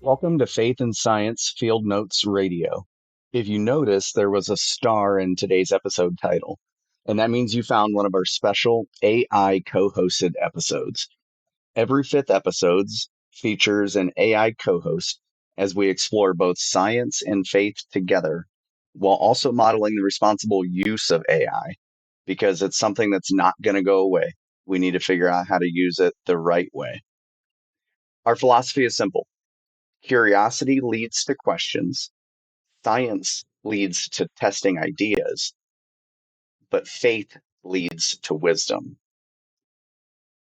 Welcome to Faith and Science Field Notes Radio. If you notice, there was a star in today's episode title, and that means you found one of our special AI co-hosted episodes. Every fifth episode features an AI co-host as we explore both science and faith together, while also modeling the responsible use of AI, because it's something that's not going to go away. We need to figure out how to use it the right way. Our philosophy is simple. Curiosity leads to questions. Science leads to testing ideas, but faith leads to wisdom.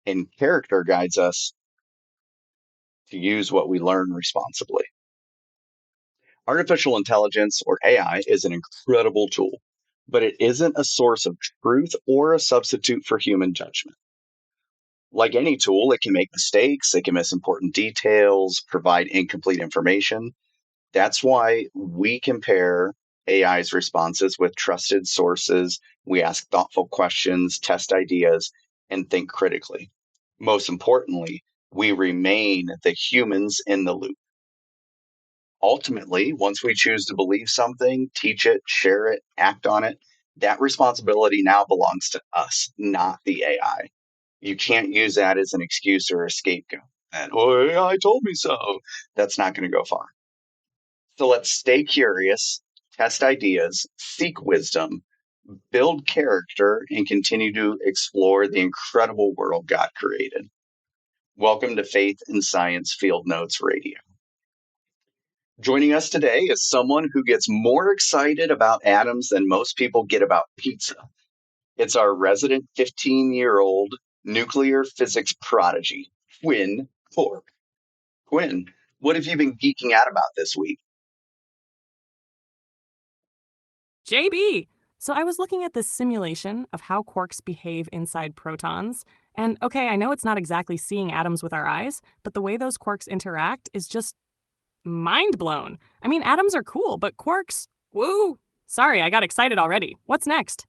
And character guides us to use what we learn responsibly. Artificial intelligence, or AI, is an incredible tool, but it isn't a source of truth or a substitute for human judgment. Like any tool, it can make mistakes, it can miss important details, provide incomplete information. That's why we compare AI's responses with trusted sources. We ask thoughtful questions, test ideas, and think critically. Most importantly, we remain the humans in the loop. Ultimately, once we choose to believe something, teach it, share it, act on it, that responsibility now belongs to us, not the AI. You can't use that as an excuse or a scapegoat. And, oh, AI told me so. That's not going to go far. So let's stay curious, test ideas, seek wisdom, build character, and continue to explore the incredible world God created. Welcome to Faith and Science Field Notes Radio. Joining us today is someone who gets more excited about atoms than most people get about pizza. It's our resident 15-year-old nuclear physics prodigy, Quinn Cork. Quinn, what have you been geeking out about this week? JB! So I was looking at this simulation of how quarks behave inside protons. And okay, I know it's not exactly seeing atoms with our eyes, but the way those quarks interact is just mind blown. I mean, atoms are cool, but quarks, woo! Sorry, I got excited already. What's next?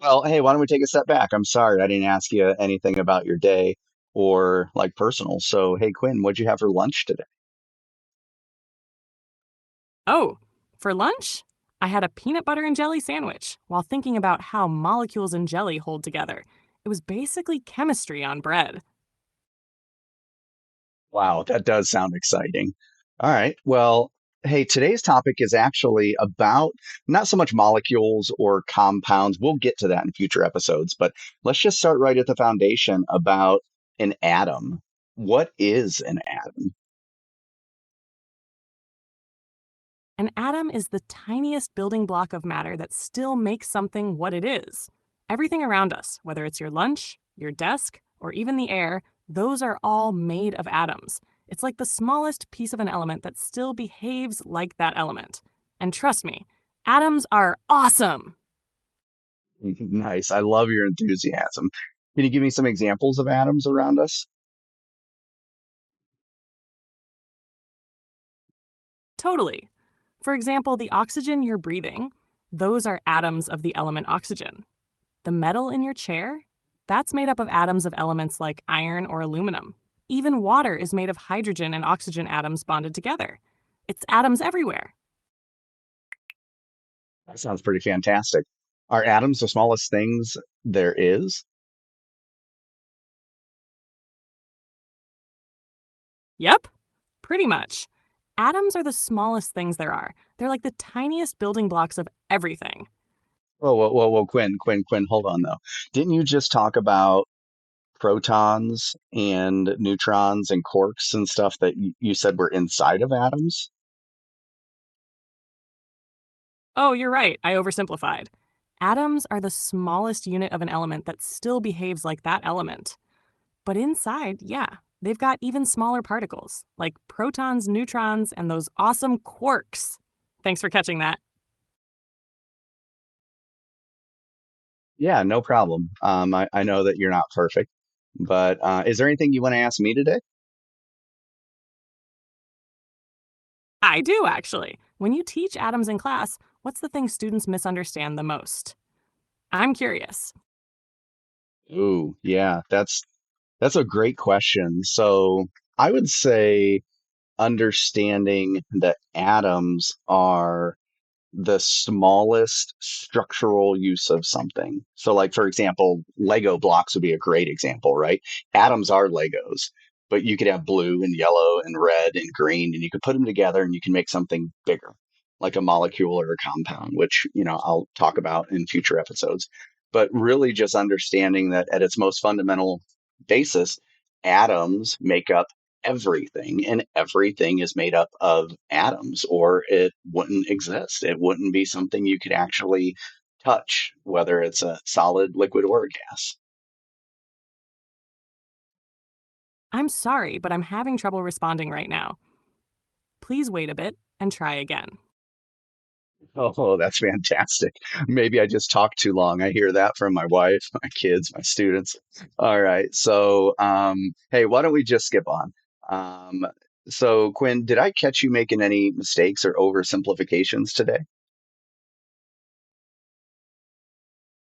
Well, hey, why don't we take a step back? I'm sorry I didn't ask you anything about your day or like personal. So, hey, Quinn, what'd you have for lunch today? Oh, for lunch? I had a peanut butter and jelly sandwich while thinking about how molecules in jelly hold together. It was basically chemistry on bread. Wow, that does sound exciting. All right. Well, hey, today's topic is actually about not so much molecules or compounds. We'll get to that in future episodes, but let's just start right at the foundation about an atom. What is an atom? An atom is the tiniest building block of matter that still makes something what it is. Everything around us, whether it's your lunch, your desk, or even the air, those are all made of atoms. It's like the smallest piece of an element that still behaves like that element. And trust me, atoms are awesome! Nice. I love your enthusiasm. Can you give me some examples of atoms around us? Totally. For example, the oxygen you're breathing, those are atoms of the element oxygen. The metal in your chair? That's made up of atoms of elements like iron or aluminum. Even water is made of hydrogen and oxygen atoms bonded together. It's atoms everywhere. That sounds pretty fantastic. Are atoms the smallest things there is? Yep, pretty much. Atoms are the smallest things there are. They're like the tiniest building blocks of everything. Whoa, whoa, whoa, whoa, Quinn, hold on though. Didn't you just talk about protons and neutrons and quarks and stuff that you said were inside of atoms? Oh, you're right, I oversimplified. Atoms are the smallest unit of an element that still behaves like that element. But inside, yeah, they've got even smaller particles, like protons, neutrons, and those awesome quarks. Thanks for catching that. Yeah, no problem. I know that you're not perfect, but is there anything you want to ask me today? I do, actually. When you teach atoms in class, what's the thing students misunderstand the most? I'm curious. Ooh, yeah, that's a great question. So I would say understanding that atoms are the smallest structural use of something. So, like, for example, Lego blocks would be a great example, right? Atoms are Legos, but you could have blue and yellow and red and green, and you could put them together and you can make something bigger, like a molecule or a compound, which, I'll talk about in future episodes. But really, just understanding that at its most fundamental basis, atoms make up everything, and everything is made up of atoms, or it wouldn't exist. It wouldn't be something you could actually touch, whether it's a solid, liquid, or a gas. I'm sorry, but I'm having trouble responding right now. Please wait a bit and try again. Oh, that's fantastic. Maybe I just talked too long. I hear that from my wife, my kids, my students. All right. So, hey, why don't we just skip on? Um, so, Quinn, did I catch you making any mistakes or oversimplifications today?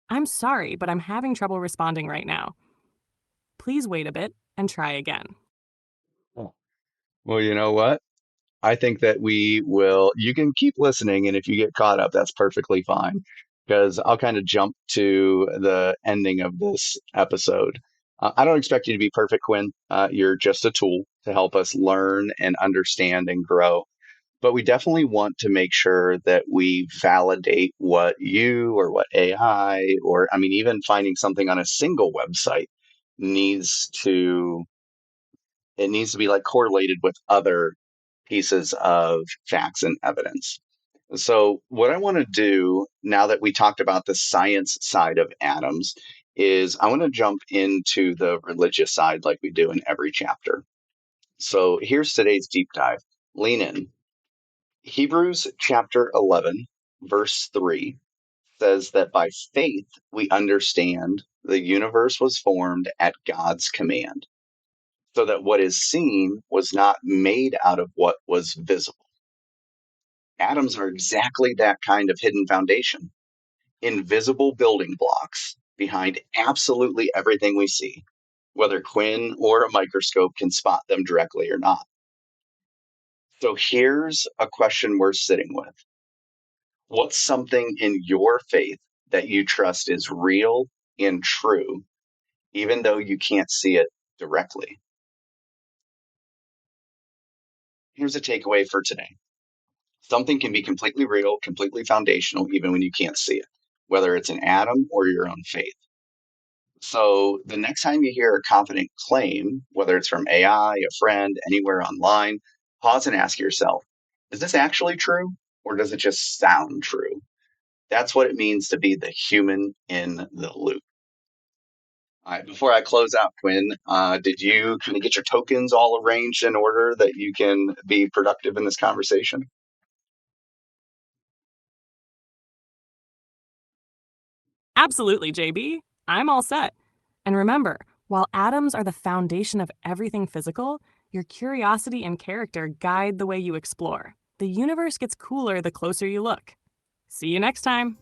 I'm sorry, but I'm having trouble responding right now. Please wait a bit and try again. Oh. Well, you know what? I think that you can keep listening, and if you get caught up, that's perfectly fine. Because I'll kind of jump to the ending of this episode. I don't expect you to be perfect, Quinn. You're just a tool to help us learn and understand and grow. But we definitely want to make sure that we validate what you or what AI, or I mean, even finding something on a single website needs to it needs to be like correlated with other pieces of facts and evidence. So, what I want to do now that we talked about the science side of atoms is I want to jump into the religious side like we do in every chapter. So, here's today's deep dive. Lean in. Hebrews chapter 11, verse 3 says that by faith we understand the universe was formed at God's command, so that what is seen was not made out of what was visible. Atoms are exactly that kind of hidden foundation, invisible building blocks behind absolutely everything we see, whether Quinn or a microscope can spot them directly or not. So here's a question we're sitting with. What's something in your faith that you trust is real and true, even though you can't see it directly? Here's a takeaway for today. Something can be completely real, completely foundational, even when you can't see it, whether it's an atom or your own faith. So the next time you hear a confident claim, whether it's from AI, a friend, anywhere online, pause and ask yourself, is this actually true, or does it just sound true? That's what it means to be the human in the loop. All right, before I close out, Quinn, did you kind of get your tokens all arranged in order that you can be productive in this conversation? Absolutely, JB. I'm all set. And remember, while atoms are the foundation of everything physical, your curiosity and character guide the way you explore. The universe gets cooler the closer you look. See you next time.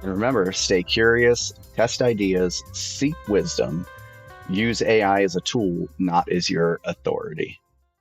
And remember, stay curious, test ideas, seek wisdom, use AI as a tool, not as your authority.